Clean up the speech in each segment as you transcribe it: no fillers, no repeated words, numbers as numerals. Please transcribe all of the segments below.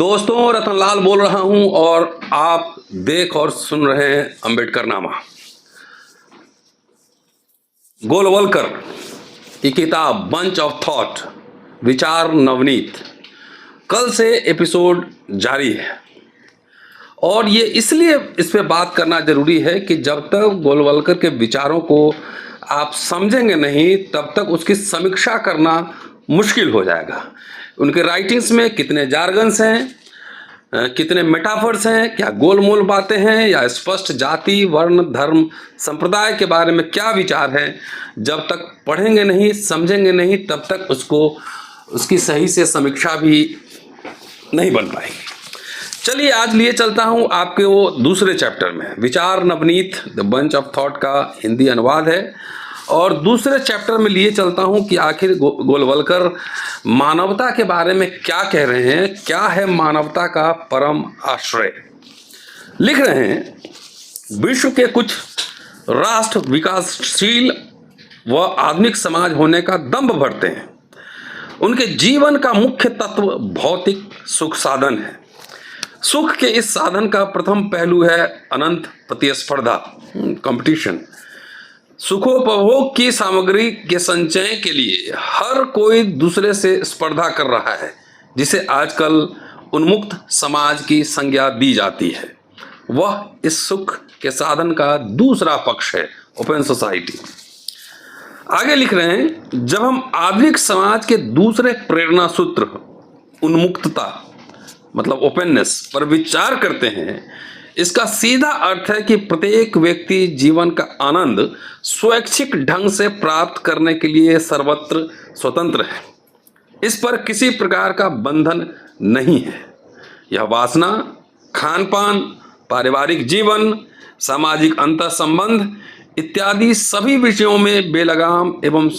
दोस्तों, रतनलाल बोल रहा हूं और आप देख और सुन रहे हैं अंबेडकर नामा। गोलवलकर की किताब बंच ऑफ थॉट, विचार नवनीत, कल से एपिसोड जारी है। और ये इसलिए इस पे बात करना जरूरी है कि जब तक गोलवलकर के विचारों को आप समझेंगे नहीं, तब तक उसकी समीक्षा करना मुश्किल हो जाएगा। उनके राइटिंग्स में कितने जार्गन्स हैं, कितने मेटाफर्स हैं, क्या गोलमोल बातें हैं, या स्पष्ट जाति, वर्ण, धर्म, संप्रदाय के बारे में क्या विचार है, जब तक पढ़ेंगे नहीं, समझेंगे नहीं, तब तक उसकी सही से समीक्षा भी नहीं बन पाएगी। चलिए आज लिए चलता हूं आपके वो दूसरे चैप्टर में। विचार Navneet the bunch of thought का हिंदी अनुवाद है, और दूसरे चैप्टर में लिए चलता हूं कि आखिर गोलवलकर मानवता के बारे में क्या कह रहे हैं, क्या है मानवता का परम आश्रय। लिख रहे हैं, विश्व के कुछ राष्ट्र विकासशील व आधुनिक समाज होने का दंभ भरते हैं। उनके जीवन का मुख्य तत्व भौतिक सुख साधन है। सुख के इस साधन का प्रथम पहलू है अनंत प्रतिस्पर्धा, कंपटीशन। सुखोपभोग की सामग्री के संचय के लिए हर कोई दूसरे से स्पर्धा कर रहा है, जिसे आजकल उन्मुक्त समाज की संज्ञा दी जाती है। वह इस सुख के साधन का दूसरा पक्ष है, ओपन सोसाइटी। आगे लिख रहे हैं, जब हम आधुनिक समाज के दूसरे प्रेरणा सूत्र उन्मुक्तता मतलब ओपननेस पर विचार करते हैं, इसका सीधा अर्थ है कि प्रत्येक व्यक्ति जीवन का आनंद स्वैच्छिक ढंग से प्राप्त करने के लिए सर्वत्र स्वतंत्र है। इस पर किसी प्रकार का बंधन नहीं है। यह वासना, खान पान, पारिवारिक जीवन, सामाजिक अंतर संबंध इत्यादि सभी विषयों में बेलगाम एवं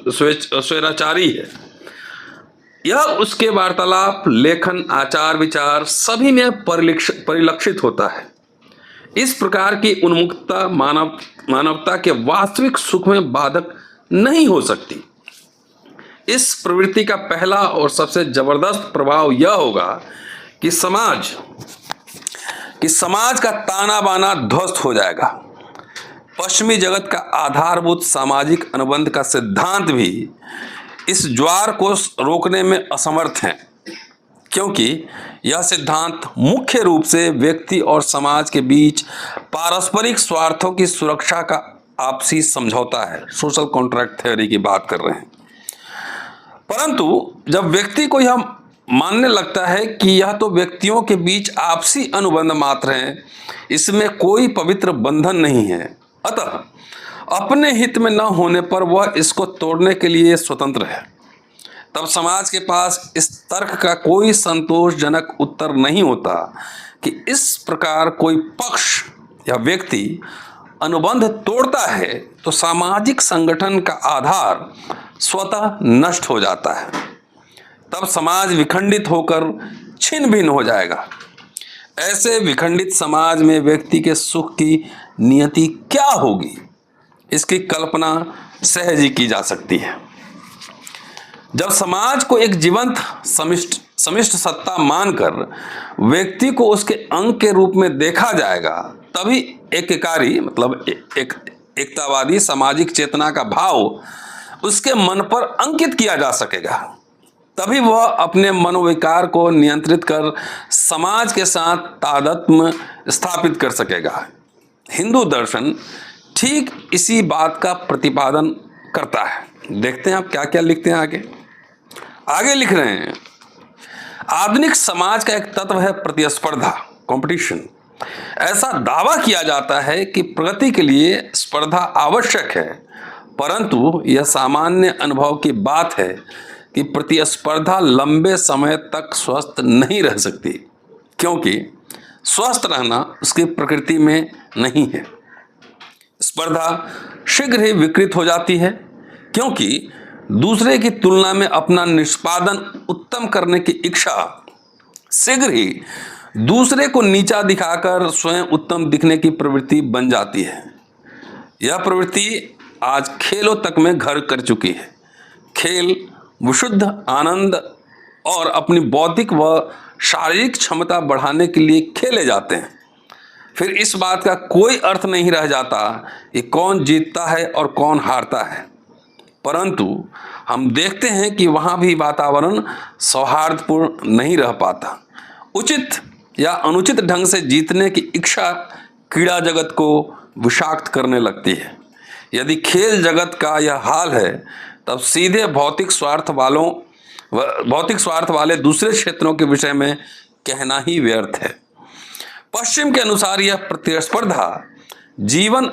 स्वेच्छाचारी है। यह उसके वार्तालाप, लेखन, आचार विचार सभी में परिलक्षित होता है। इस प्रकार की उन्मुक्तता मानवता के वास्तविक सुख में बाधक नहीं हो सकती। इस प्रवृत्ति का पहला और सबसे जबरदस्त प्रभाव यह होगा कि समाज का ताना बाना ध्वस्त हो जाएगा। पश्चिमी जगत का आधारभूत सामाजिक अनुबंध का सिद्धांत भी इस ज्वार को रोकने में असमर्थ है, क्योंकि यह सिद्धांत मुख्य रूप से व्यक्ति और समाज के बीच पारस्परिक स्वार्थों की सुरक्षा का आपसी समझौता है। सोशल कॉन्ट्रैक्ट थ्योरी की बात कर रहे हैं। परंतु जब व्यक्ति को यह मानने लगता है कि यह तो व्यक्तियों के बीच आपसी अनुबंध मात्र है, इसमें कोई पवित्र बंधन नहीं है, अतः अपने हित में न होने पर वह इसको तोड़ने के लिए स्वतंत्र है, तब समाज के पास इस तर्क का कोई संतोषजनक उत्तर नहीं होता कि इस प्रकार कोई पक्ष या व्यक्ति अनुबंध तोड़ता है तो सामाजिक संगठन का आधार स्वतः नष्ट हो जाता है। तब समाज विखंडित होकर छिन्न भिन्न हो जाएगा। ऐसे विखंडित समाज में व्यक्ति के सुख की नियति क्या होगी, इसकी कल्पना सहज ही की जा सकती है। जब समाज को एक जीवंत समिष्ट सत्ता मानकर व्यक्ति को उसके अंग के रूप में देखा जाएगा, तभी एकीकारी मतलब एकतावादी सामाजिक चेतना का भाव उसके मन पर अंकित किया जा सकेगा। तभी वह अपने मनोविकार को नियंत्रित कर समाज के साथ तादात्म्य स्थापित कर सकेगा। हिंदू दर्शन ठीक इसी बात का प्रतिपादन करता है। देखते हैं आप क्या क्या लिखते हैं। आगे लिख रहे हैं, आधुनिक समाज का एक तत्व है प्रतिस्पर्धा, कंपटीशन। ऐसा दावा किया जाता है कि प्रगति के लिए स्पर्धा आवश्यक है, परंतु यह सामान्य अनुभव की बात है कि प्रतिस्पर्धा लंबे समय तक स्वस्थ नहीं रह सकती, क्योंकि स्वस्थ रहना उसकी प्रकृति में नहीं है। स्पर्धा शीघ्र ही विकृत हो जाती है, क्योंकि दूसरे की तुलना में अपना निष्पादन उत्तम करने की इच्छा शीघ्र ही दूसरे को नीचा दिखाकर स्वयं उत्तम दिखने की प्रवृत्ति बन जाती है। यह प्रवृत्ति आज खेलों तक में घर कर चुकी है। खेल विशुद्ध आनंद और अपनी बौद्धिक व शारीरिक क्षमता बढ़ाने के लिए खेले जाते हैं, फिर इस बात का कोई अर्थ नहीं रह जाता कि कौन जीतता है और कौन हारता है। परंतु हम देखते हैं कि वहाँ भी वातावरण सौहार्दपूर्ण नहीं रह पाता। उचित या अनुचित ढंग से जीतने की इच्छा क्रीड़ा जगत को विषाक्त करने लगती है। यदि खेल जगत का यह हाल है, तब सीधे भौतिक स्वार्थ वाले दूसरे क्षेत्रों के विषय में कहना ही व्यर्थ है। पश्चिम के अनुसार यह प्रतिस्पर्धा जीवन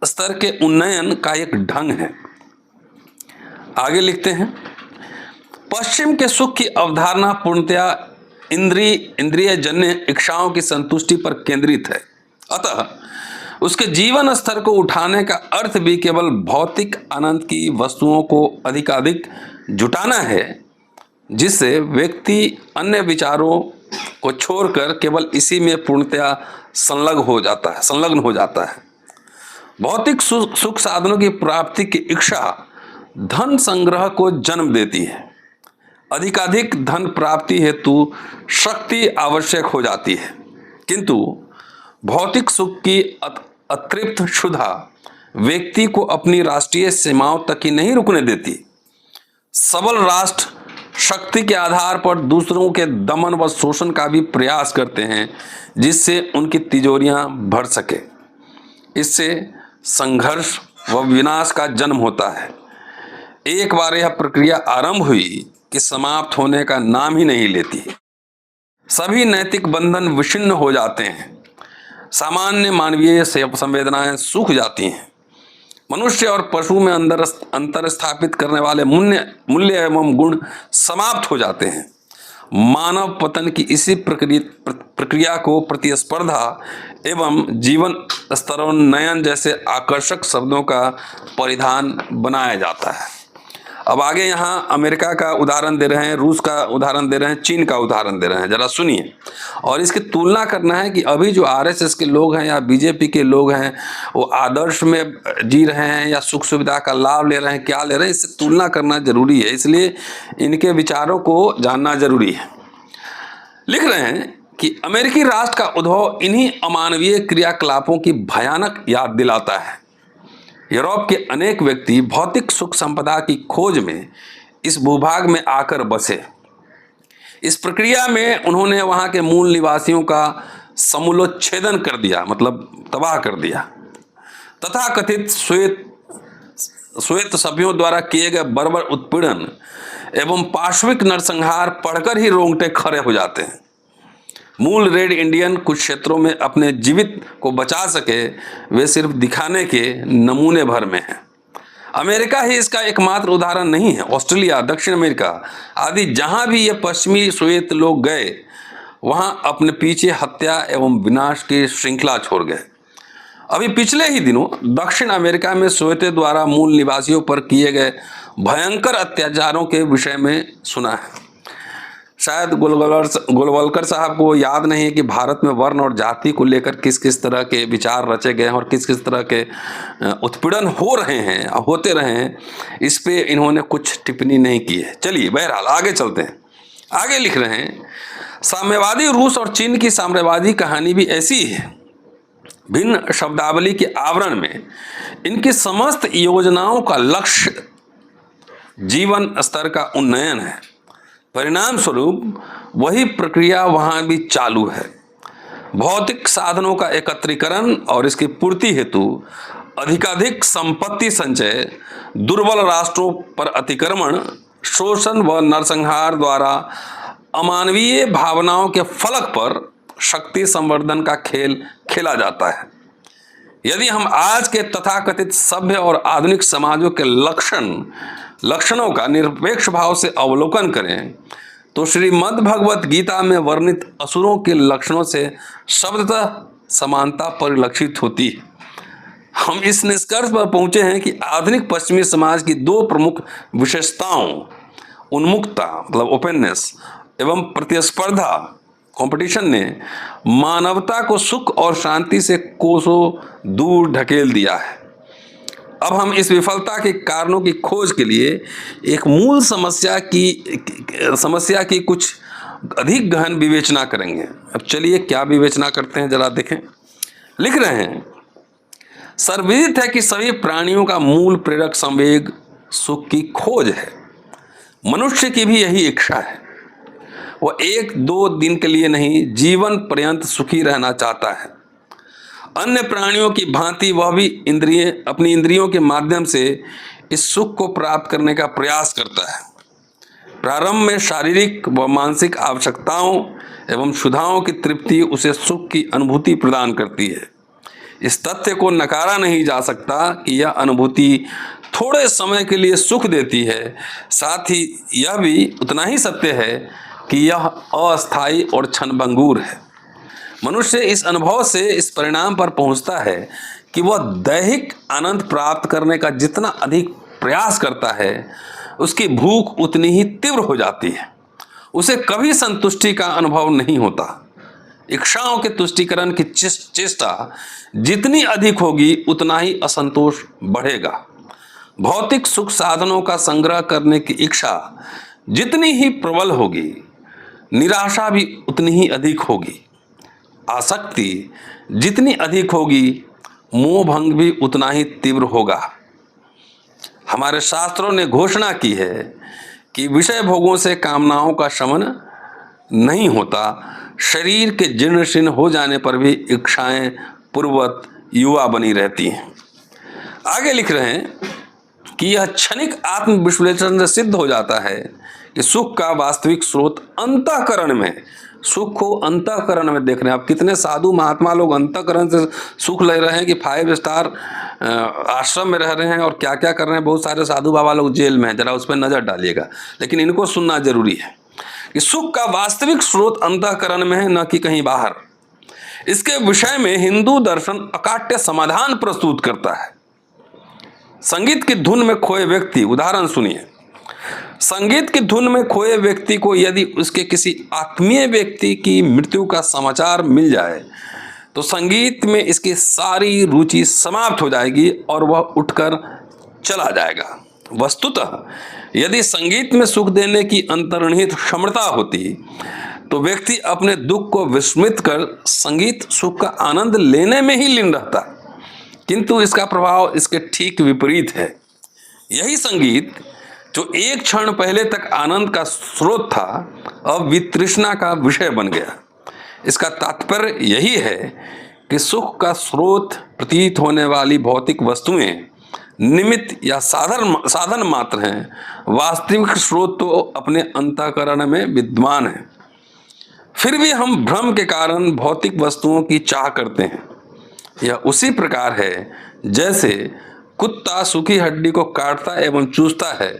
स्तर के उन्नयन का एक ढंग है। आगे लिखते हैं, पश्चिम के सुख की अवधारणा पूर्णतया इंद्रिय जन्य इच्छाओं की संतुष्टि पर केंद्रित है। अतः उसके जीवन स्तर को उठाने का अर्थ भी केवल भौतिक आनंद की वस्तुओं को अधिकाधिक जुटाना है, जिससे व्यक्ति अन्य विचारों को छोड़कर केवल इसी में पूर्णतया संलग्न हो जाता है। भौतिक सुख साधनों की प्राप्ति की इच्छा धन संग्रह को जन्म देती है। अधिकाधिक धन प्राप्ति हेतु शक्ति आवश्यक हो जाती है, किंतु भौतिक सुख की अतृप्त क्षुधा व्यक्ति को अपनी राष्ट्रीय सीमाओं तक ही नहीं रुकने देती। सबल राष्ट्र शक्ति के आधार पर दूसरों के दमन व शोषण का भी प्रयास करते हैं, जिससे उनकी तिजोरियां भर सके। इससे संघर्ष व विनाश का जन्म होता है। एक बार यह प्रक्रिया आरंभ हुई कि समाप्त होने का नाम ही नहीं लेती। सभी नैतिक बंधन विच्छिन्न हो जाते हैं। सामान्य मानवीय संवेदनाएं सूख जाती हैं। मनुष्य और पशु में अंतर स्थापित करने वाले मूल्य एवं गुण समाप्त हो जाते हैं। मानव पतन की इसी प्रक्रिया को प्रतिस्पर्धा एवं जीवन स्तरोन्नयन जैसे आकर्षक शब्दों का परिधान बनाया जाता है। अब आगे यहाँ अमेरिका का उदाहरण दे रहे हैं, रूस का उदाहरण दे रहे हैं, चीन का उदाहरण दे रहे हैं। जरा सुनिए और इसकी तुलना करना है कि अभी जो आरएसएस के लोग हैं या बीजेपी के लोग हैं वो आदर्श में जी रहे हैं या सुख सुविधा का लाभ ले रहे हैं, क्या ले रहे हैं, इससे तुलना करना जरूरी है। इसलिए इनके विचारों को जानना जरूरी है। लिख रहे हैं कि अमेरिकी राष्ट्र का उद्भव इन्हीं अमानवीय क्रियाकलापों की भयानक याद दिलाता है। यूरोप के अनेक व्यक्ति भौतिक सुख संपदा की खोज में इस भूभाग में आकर बसे। इस प्रक्रिया में उन्होंने वहां के मूल निवासियों का समूलोच्छेदन कर दिया, मतलब तबाह कर दिया। तथाकथित श्वेत सभ्यों द्वारा किए गए बर्बर उत्पीड़न एवं पाशविक नरसंहार पढ़कर ही रोंगटे खड़े हो जाते हैं। मूल रेड इंडियन कुछ क्षेत्रों में अपने जीवित को बचा सके, वे सिर्फ दिखाने के नमूने भर में हैं। अमेरिका ही इसका एकमात्र उदाहरण नहीं है। ऑस्ट्रेलिया, दक्षिण अमेरिका आदि जहां भी ये पश्चिमी श्वेत लोग गए, वहां अपने पीछे हत्या एवं विनाश की श्रृंखला छोड़ गए। अभी पिछले ही दिनों दक्षिण अमेरिका में श्वेतों द्वारा मूल निवासियों पर किए गए भयंकर अत्याचारों के विषय में सुना है। शायद गोलवलकर साहब को याद नहीं है कि भारत में वर्ण और जाति को लेकर किस किस तरह के विचार रचे गए हैं और किस किस तरह के उत्पीड़न हो रहे हैं, होते रहे हैं। इस पे इन्होंने कुछ टिप्पणी नहीं की है। चलिए बहरहाल आगे चलते हैं। आगे लिख रहे हैं, साम्यवादी रूस और चीन की साम्राज्यवादी कहानी भी ऐसी ही है। भिन्न शब्दावली के आवरण में इनकी समस्त योजनाओं का लक्ष्य जीवन स्तर का उन्नयन है। परिणाम स्वरूप वही प्रक्रिया वहां भी चालू है। भौतिक साधनों का एकत्रीकरण और इसकी पूर्ति हेतु अधिकाधिक संपत्ति संचय, दुर्बल राष्ट्रों पर अतिक्रमण, शोषण व नरसंहार द्वारा अमानवीय भावनाओं के फलक पर शक्ति संवर्धन का खेल खेला जाता है। यदि हम आज के तथाकथित सभ्य और आधुनिक समाजों के लक्षणों का निरपेक्ष भाव से अवलोकन करें, तो श्रीमद् भगवत गीता में वर्णित असुरों के लक्षणों से शब्दतः समानता परिलक्षित होती है। हम इस निष्कर्ष पर पहुंचे हैं कि आधुनिक पश्चिमी समाज की दो प्रमुख विशेषताओं, उन्मुक्तता मतलब ओपननेस एवं प्रतिस्पर्धा कंपटीशन, ने मानवता को सुख और शांति से कोसों दूर ढकेल दिया है। अब हम इस विफलता के कारणों की खोज के लिए एक मूल समस्या की कुछ अधिक गहन विवेचना करेंगे। अब चलिए क्या विवेचना करते हैं जरा देखें। लिख रहे हैं, सर्वविदित है कि सभी प्राणियों का मूल प्रेरक संवेग सुख की खोज है। मनुष्य की भी यही इच्छा है। वह 1-2 दिन के लिए नहीं, जीवन पर्यंत सुखी रहना चाहता है। अन्य प्राणियों की भांति वह भी अपनी इंद्रियों के माध्यम से इस सुख को प्राप्त करने का प्रयास करता है। प्रारंभ में शारीरिक व मानसिक आवश्यकताओं एवं क्षुधाओं की तृप्ति उसे सुख की अनुभूति प्रदान करती है। इस तथ्य को नकारा नहीं जा सकता कि यह अनुभूति थोड़े समय के लिए सुख देती है। साथ ही यह भी उतना ही सत्य है कि यह अस्थायी और क्षणभंगुर है। मनुष्य इस अनुभव से इस परिणाम पर पहुंचता है कि वह दैहिक आनंद प्राप्त करने का जितना अधिक प्रयास करता है, उसकी भूख उतनी ही तीव्र हो जाती है। उसे कभी संतुष्टि का अनुभव नहीं होता। इच्छाओं के तुष्टीकरण की चेष्टा जितनी अधिक होगी उतना ही असंतोष बढ़ेगा। भौतिक सुख साधनों का संग्रह करने की इच्छा जितनी ही प्रबल होगी, निराशा भी उतनी ही अधिक होगी। आसक्ति जितनी अधिक होगी, मोह भंग भी उतना ही तीव्र होगा। हमारे शास्त्रों ने घोषणा की है कि विषय भोगों से कामनाओं का शमन नहीं होता। शरीर के जीर्ण शीर्ण हो जाने पर भी इच्छाएं पूर्ववत युवा बनी रहती हैं। आगे लिख रहे हैं कि यह क्षणिक आत्म विश्लेषण से सिद्ध हो जाता है कि सुख का वास्तविक स्रोत अंतःकरण में, सुख को अंतःकरण में देख रहे हैं। आप कितने साधु महात्मा लोग अंतःकरण से सुख ले रहे हैं कि 5 स्टार आश्रम में रह रहे हैं और क्या क्या कर रहे हैं। बहुत सारे साधु बाबा लोग जेल में हैं, जरा उस पर नजर डालिएगा। लेकिन इनको सुनना जरूरी है कि सुख का वास्तविक स्रोत अंतःकरण में है, न कि कहीं बाहर। इसके विषय में हिंदू दर्शन अकाट्य समाधान प्रस्तुत करता है। संगीत की धुन में खोए व्यक्ति, उदाहरण सुनिए। संगीत की धुन में खोए व्यक्ति को यदि उसके किसी आत्मीय व्यक्ति की मृत्यु का समाचार मिल जाए तो संगीत में इसकी सारी रुचि समाप्त हो जाएगी और वह उठकर चला जाएगा। वस्तुतः यदि संगीत में सुख देने की अंतर्निहित क्षमता होती तो व्यक्ति अपने दुख को विस्मृत कर संगीत सुख का आनंद लेने में ही लीन रहता, किंतु इसका प्रभाव इसके ठीक विपरीत है। यही संगीत जो एक क्षण पहले तक आनंद का स्रोत था, अब वितृष्णा का विषय बन गया। इसका तात्पर्य यही है कि सुख का स्रोत प्रतीत होने वाली भौतिक वस्तुएं निमित्त या साधन मात्र हैं। वास्तविक स्रोत तो अपने अंतःकरण में विद्यमान है। फिर भी हम भ्रम के कारण भौतिक वस्तुओं की चाह करते हैं। यह उसी प्रकार है जैसे कुत्ता सूखी हड्डी को काटता एवं चूसता है।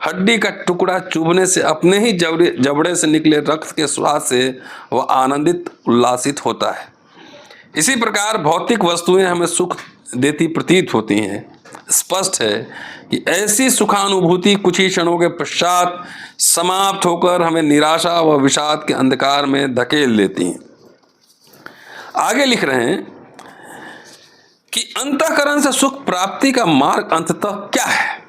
हड्डी का टुकड़ा चुभने से अपने ही जबड़े से निकले रक्त के स्वाद से वह आनंदित उल्लासित होता है। इसी प्रकार भौतिक वस्तुएं हमें सुख देती प्रतीत होती हैं। स्पष्ट है कि ऐसी सुखानुभूति कुछ ही क्षणों के पश्चात समाप्त होकर हमें निराशा व विषाद के अंधकार में धकेल देती हैं। आगे लिख रहे हैं कि अंतःकरण से सुख प्राप्ति का मार्ग अंततः क्या है।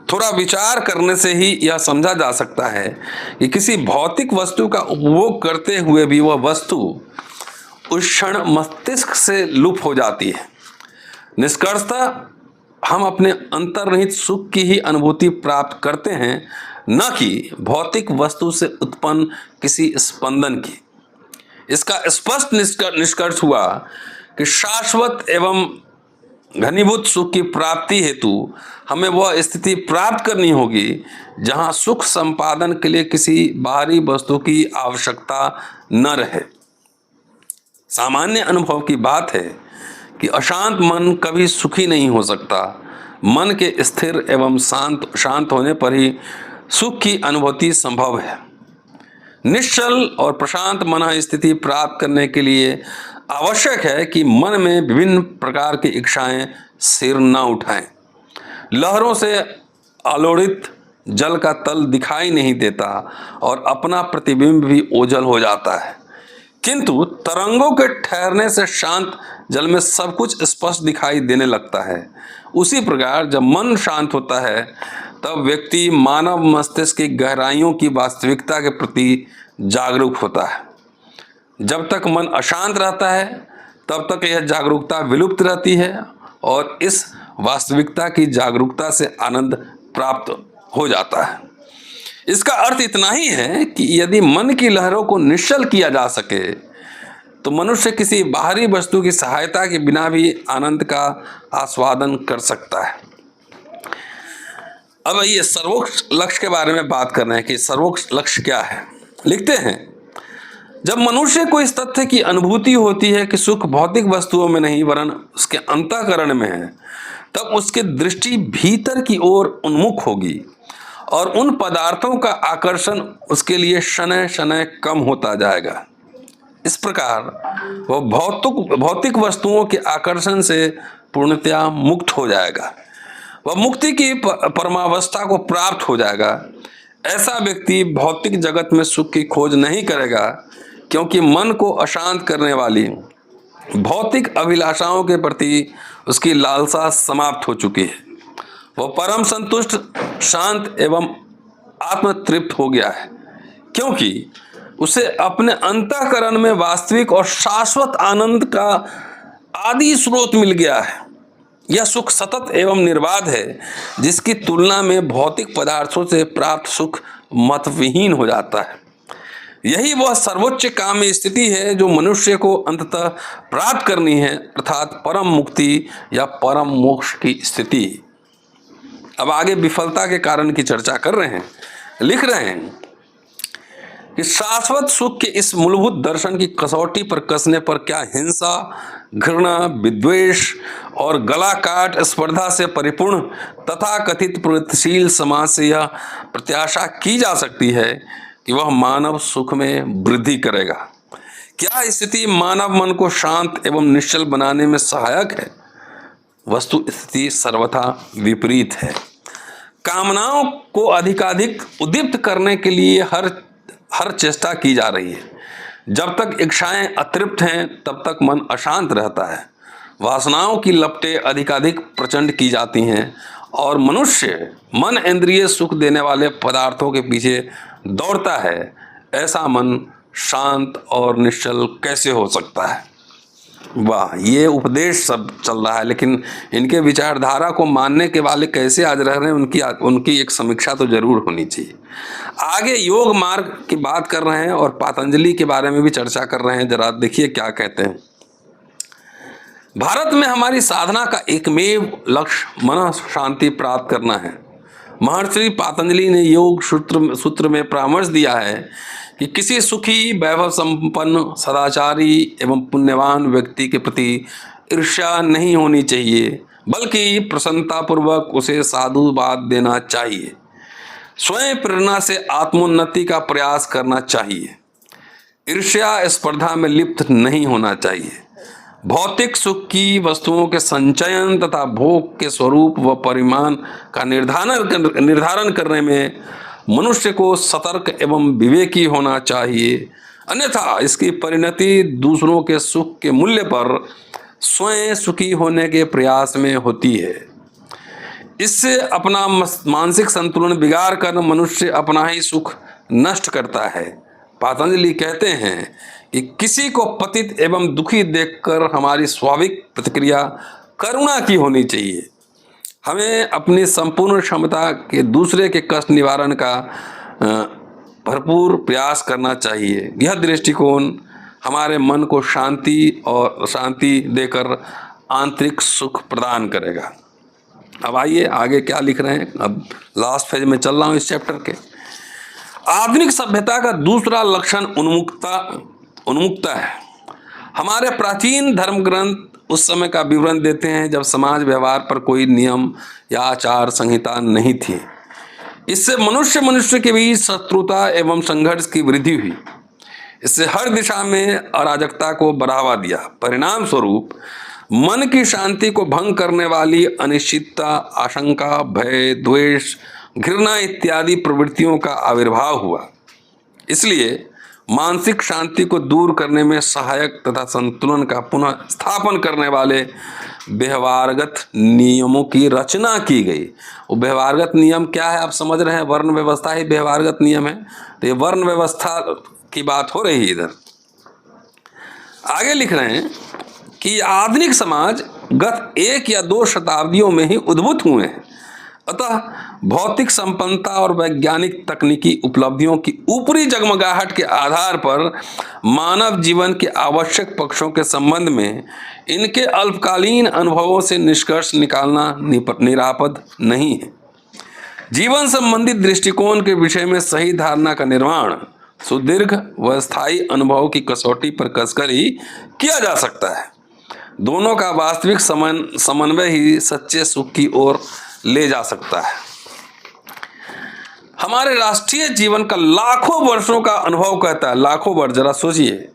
थोड़ा विचार करने से ही यह समझा जा सकता है कि किसी भौतिक वस्तु का उपभोग करते हुए भी वह वस्तु उस क्षण मस्तिष्क से लुप्त हो जाती है। निष्कर्षतः हम अपने अंतर्निहित सुख की ही अनुभूति प्राप्त करते हैं, न कि भौतिक वस्तु से उत्पन्न किसी स्पंदन की। इसका स्पष्ट निष्कर्ष हुआ कि शाश्वत एवं घनीभूत सुख की प्राप्ति हेतु हमें वह स्थिति प्राप्त करनी होगी जहां सुख संपादन के लिए किसी बाहरी वस्तु की आवश्यकता न रहे। सामान्य अनुभव की बात है कि अशांत मन कभी सुखी नहीं हो सकता। मन के स्थिर एवं शांत होने पर ही सुख की अनुभूति संभव है। निश्चल और प्रशांत मन स्थिति प्राप्त करने के लिए आवश्यक है कि मन में विभिन्न प्रकार की इच्छाएं सिर न उठाएं। लहरों से आलोड़ित जल का तल दिखाई नहीं देता और अपना प्रतिबिंब भी ओझल हो जाता है, किंतु तरंगों के ठहरने से शांत जल में सब कुछ स्पष्ट दिखाई देने लगता है। उसी प्रकार जब मन शांत होता है तब व्यक्ति मानव मस्तिष्क की गहराइयों की वास्तविकता के प्रति जागरूक होता है। जब तक मन अशांत रहता है तब तक यह जागरूकता विलुप्त रहती है और इस वास्तविकता की जागरूकता से आनंद प्राप्त हो जाता है। इसका अर्थ इतना ही है कि यदि मन की लहरों को निश्चल किया जा सके तो मनुष्य किसी बाहरी वस्तु की सहायता के बिना भी आनंद का आस्वादन कर सकता है। अब ये सर्वोच्च लक्ष्य के बारे में बात कर रहे हैं कि सर्वोच्च लक्ष्य क्या है। लिखते हैं, जब मनुष्य को इस तथ्य की अनुभूति होती है कि सुख भौतिक वस्तुओं में नहीं वरन उसके अंतःकरण में है, तब उसकी दृष्टि भीतर की ओर उन्मुख होगी और उन पदार्थों का आकर्षण उसके लिए शनय शनय कम होता जाएगा। इस प्रकार वह भौतिक वस्तुओं के आकर्षण से पूर्णतया मुक्त हो जाएगा, वह मुक्ति की परमावस्था को प्राप्त हो जाएगा। ऐसा व्यक्ति भौतिक जगत में सुख की खोज नहीं करेगा, क्योंकि मन को अशांत करने वाली भौतिक अभिलाषाओं के प्रति उसकी लालसा समाप्त हो चुकी है। वह परम संतुष्ट, शांत एवं आत्मतृप्त हो गया है, क्योंकि उसे अपने अंतःकरण में वास्तविक और शाश्वत आनंद का आदि स्रोत मिल गया है। यह सुख सतत एवं निर्बाध है, जिसकी तुलना में भौतिक पदार्थों से प्राप्त सुख महत्वहीन हो जाता है। यही वह सर्वोच्च काम्य स्थिति है जो मनुष्य को अंततः प्राप्त करनी है, अर्थात परम मुक्ति या परम मोक्ष की स्थिति। अब आगे विफलता के कारण की चर्चा कर रहे हैं। लिख रहे हैं कि शाश्वत सुख के इस मूलभूत दर्शन की कसौटी पर कसने पर क्या हिंसा, घृणा, विद्वेष और गला काट स्पर्धा से परिपूर्ण तथा कथित प्रगतिशील समाज से यह प्रत्याशा की जा सकती है कि वह मानव सुख में वृद्धि करेगा? क्या स्थिति मानव मन को शांत एवं निश्चल बनाने में सहायक है? वस्तु स्थिति सर्वथा विपरीत है। कामनाओं को अधिकाधिक उद्दीप्त करने के लिए हर चेष्टा की जा रही है। जब तक इच्छाएं अतृप्त हैं तब तक मन अशांत रहता है। वासनाओं की लपटें अधिकाधिक प्रचंड की जाती हैं और मनुष्य मन इंद्रिय सुख देने वाले पदार्थों के पीछे दौड़ता है। ऐसा मन शांत और निश्चल कैसे हो सकता है? वाह, ये उपदेश सब चल रहा है, लेकिन इनके विचारधारा को मानने के वाले कैसे आज रह रहे हैं, उनकी एक समीक्षा तो जरूर होनी चाहिए। आगे योग मार्ग की बात कर रहे हैं और पतंजलि के बारे में भी चर्चा कर रहे हैं। जरा देखिए क्या कहते हैं। भारत में हमारी साधना का एकमेव लक्ष्य मन शांति प्राप्त करना है। महर्षि पतंजलि ने योग सूत्र में परामर्श दिया है कि किसी सुखी, वैभव संपन्न, सदाचारी एवं पुण्यवान व्यक्ति के प्रति ईर्ष्या नहीं होनी चाहिए, बल्कि प्रसन्नतापूर्वक उसे साधुवाद देना चाहिए। स्वयं प्रेरणा से आत्मोन्नति का प्रयास करना चाहिए। ईर्ष्या स्पर्धा में लिप्त नहीं होना चाहिए। भौतिक सुख की वस्तुओं के संचयन तथा भोग के स्वरूप व परिमाण का निर्धारण करने में मनुष्य को सतर्क एवं विवेकी होना चाहिए, अन्यथा इसकी परिणति दूसरों के सुख के मूल्य पर स्वयं सुखी होने के प्रयास में होती है। इससे अपना मानसिक संतुलन बिगाड़ कर मनुष्य अपना ही सुख नष्ट करता है। पतंजलि कहते हैं कि किसी को पतित एवं दुखी देखकर हमारी स्वाभाविक प्रतिक्रिया करुणा की होनी चाहिए। हमें अपनी संपूर्ण क्षमता के दूसरे के कष्ट निवारण का भरपूर प्रयास करना चाहिए। यह दृष्टिकोण हमारे मन को शांति देकर आंतरिक सुख प्रदान करेगा। अब आइए आगे क्या लिख रहे हैं। अब लास्ट फेज में चल रहा हूँ इस चैप्टर के। आधुनिक सभ्यता का दूसरा लक्षण उन्मुक्ता है। हमारे प्राचीन धर्म ग्रंथ उस समय का विवरण देते हैं जब समाज व्यवहार पर कोई नियम या आचार संहिता नहीं थी। इससे मनुष्य के बीच शत्रुता एवं संघर्ष की वृद्धि हुई। इससे हर दिशा में अराजकता को बढ़ावा दिया। परिणाम स्वरूप मन की शांति को भंग करने वाली अनिश्चितता, आशंका, भय, द्वेष, घृणा इत्यादि प्रवृत्तियों का आविर्भाव हुआ। इसलिए मानसिक शांति को दूर करने में सहायक तथा संतुलन का पुनः स्थापन करने वाले व्यवहारगत नियमों की रचना की गई। वो व्यवहारगत नियम क्या है आप समझ रहे हैं, वर्ण व्यवस्था ही व्यवहारगत नियम है। तो ये वर्ण व्यवस्था की बात हो रही है इधर। आगे लिख रहे हैं कि आधुनिक समाज गत 1 या 2 शताब्दियों में ही उद्भूत हुए हैं, अतः भौतिक संपन्नता और वैज्ञानिक तकनीकी उपलब्धियों की ऊपरी जगमगाहट के आधार पर मानव जीवन के आवश्यक पक्षों के संबंध में इनके अल्पकालीन अनुभवों से निष्कर्ष निकालना निरापद नहीं है। जीवन संबंधी दृष्टिकोण के विषय में सही धारणा का निर्माण सुदीर्घ व स्थायी अनुभव की कसौटी पर कसकर ही किया जा सकता है। दोनों का वास्तविक समन्वय ही सच्चे सुख की ओर ले जा सकता है। हमारे राष्ट्रीय जीवन का लाखों वर्षों का अनुभव कहता है, लाखों वर्ष, जरा सोचिए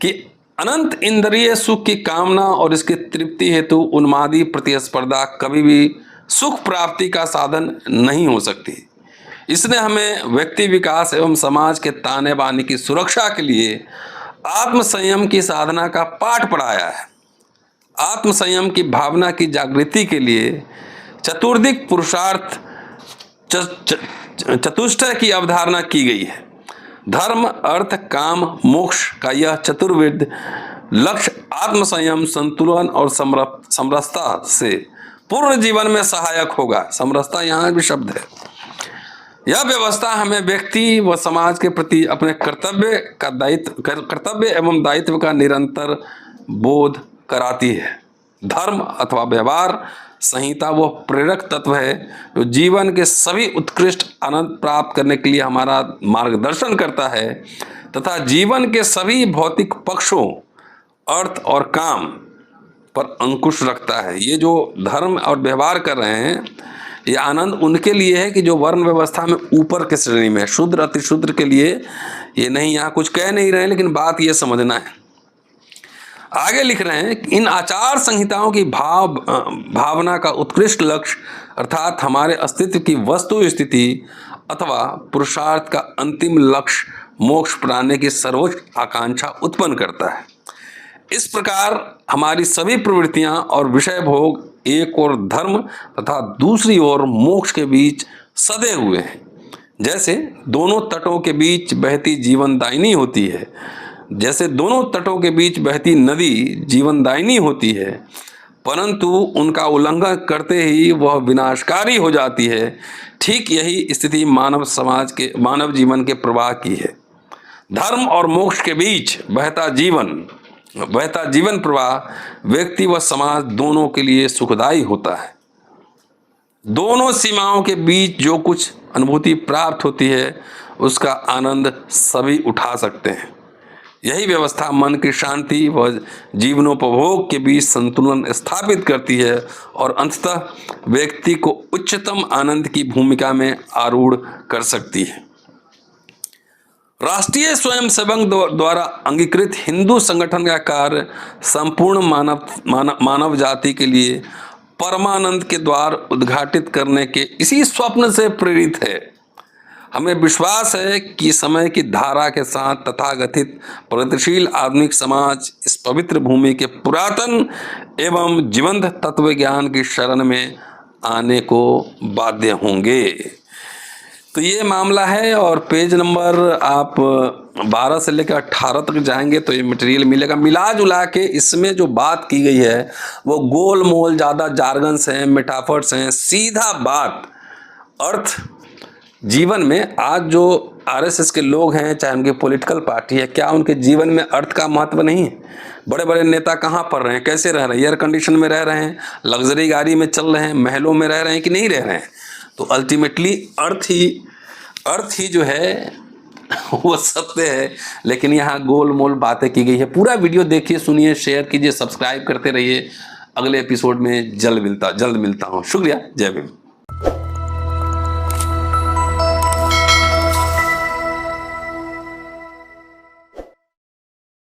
कि अनंत इंद्रिय सुख की कामना और इसकी तृप्ति हेतु उन्मादी प्रतिस्पर्धा कभी भी सुख प्राप्ति का साधन नहीं हो सकती। इसने हमें व्यक्ति विकास एवं समाज के ताने बाने की सुरक्षा के लिए आत्मसंयम की साधना का पाठ पढ़ाया है। आत्मसंयम की भावना की जागृति के लिए चतुर्दिक पुरुषार्थ चतुष्टय की अवधारणा की गई है। धर्म, अर्थ, काम, मोक्ष का यह चतुर्विध लक्ष्य आत्मसंयम, संतुलन और समरसता से पूर्ण जीवन में सहायक होगा। समरसता यहाँ भी शब्द है। यह व्यवस्था हमें व्यक्ति व समाज के प्रति अपने कर्तव्य एवं दायित्व का निरंतर बोध कराती है। धर्म अथवा व्यवहार संहिता वो प्रेरक तत्व है जो जीवन के सभी उत्कृष्ट आनंद प्राप्त करने के लिए हमारा मार्गदर्शन करता है तथा जीवन के सभी भौतिक पक्षों, अर्थ और काम पर अंकुश रखता है। ये जो धर्म और व्यवहार कर रहे हैं, ये आनंद उनके लिए है कि जो वर्ण व्यवस्था में ऊपर के श्रेणी में, शूद्र अतिशूद्र के लिए ये नहीं। यहाँ कुछ कह नहीं रहे हैं, लेकिन बात ये समझना है। आगे लिख रहे हैं कि इन आचार संहिताओं की भावना का उत्कृष्ट लक्ष्य अर्थात हमारे अस्तित्व की वस्तु स्थिति अथवा पुरुषार्थ का अंतिम लक्ष्य मोक्ष पाने की सर्वोच्च आकांक्षा उत्पन्न करता है। इस प्रकार हमारी सभी प्रवृत्तियां और विषय भोग एक ओर धर्म तथा दूसरी ओर मोक्ष के बीच सधे हुए हैं। जैसे दोनों तटों के बीच बहती जीवनदायिनी होती है, जैसे दोनों तटों के बीच बहती नदी जीवनदायिनी होती है, परंतु उनका उल्लंघन करते ही वह विनाशकारी हो जाती है, ठीक यही स्थिति मानव जीवन के प्रवाह की है। धर्म और मोक्ष के बीच बहता जीवन प्रवाह व्यक्ति व समाज दोनों के लिए सुखदायी होता है। दोनों सीमाओं के बीच जो कुछ अनुभूति प्राप्त होती है उसका आनंद सभी उठा सकते हैं। यही व्यवस्था मन की शांति व जीवनोपभोग के बीच संतुलन स्थापित करती है और अंततः व्यक्ति को उच्चतम आनंद की भूमिका में आरूढ़ कर सकती है। राष्ट्रीय स्वयंसेवक द्वारा अंगीकृत हिंदू संगठन का कार्य संपूर्ण मानव जाति के लिए परमानंद के द्वार उद्घाटित करने के इसी स्वप्न से प्रेरित है। हमें विश्वास है कि समय की धारा के साथ तथाकथित प्रगतिशील आधुनिक समाज इस पवित्र भूमि के पुरातन एवं जीवंत तत्व ज्ञान की शरण में आने को बाध्य होंगे। तो ये मामला है और पेज नंबर आप 12 से लेकर 18 तक जाएंगे तो ये मटेरियल मिलेगा। मिला जुला के इसमें जो बात की गई है वो गोल मोल ज़्यादा जार्गन्स हैं, मेटाफर्स हैं, सीधा बात अर्थ जीवन में आज जो आरएसएस के लोग हैं, चाहे उनकी पॉलिटिकल पार्टी है, क्या उनके जीवन में अर्थ का महत्व नहीं है? बड़े बड़े नेता कहाँ पर रहे हैं, कैसे रह रहे हैं, एयर कंडीशन में रह रहे हैं, लग्जरी गाड़ी में चल रहे हैं, महलों में रह रहे हैं कि नहीं रह रहे हैं? तो अल्टीमेटली अर्थ ही जो है वो सत्य है। लेकिन यहाँ गोल मोल बातें की गई है। पूरा वीडियो देखिए, सुनिए, शेयर कीजिए, सब्सक्राइब करते रहिए। अगले एपिसोड में जल्द मिलता हूँ। शुक्रिया। जय भीम।